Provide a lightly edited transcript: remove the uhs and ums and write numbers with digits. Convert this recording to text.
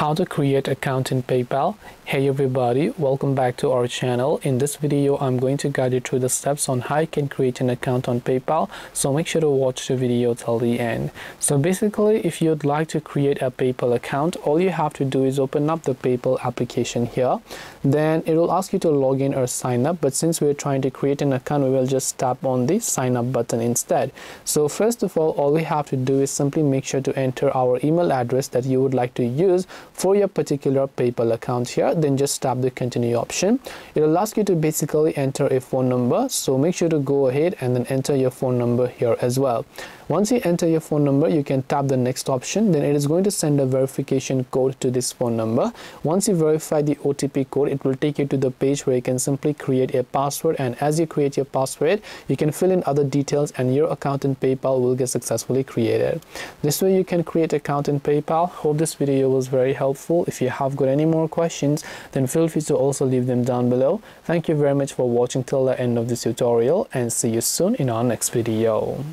How to create account in PayPal. Hey everybody, welcome back to our channel. In this video I'm going to guide you through the steps on how you can create an account on PayPal, so make sure to watch the video till the end. So basically, if you'd like to create a PayPal account, all you have to do is open up the PayPal application here. Then it will ask you to log in or sign up, but since we're trying to create an account, we will just tap on the sign up button instead. So first of all we have to do is simply make sure to enter our email address that you would like to use for your particular PayPal account here. Then just tap the continue option. It will ask you to basically enter a phone number, so make sure to go ahead and then enter your phone number here as well. Once you enter your phone number, you can tap the next option. Then it is going to send a verification code to this phone number. Once you verify the OTP code, it will take you to the page where you can simply create a password, and as you create your password, you can fill in other details and your account in PayPal will get successfully created. This way you can create an account in PayPal. Hope this video was very helpful. If you have got any more questions, then feel free to also leave them down below. Thank you very much for watching till the end of this tutorial, and see you soon in our next video.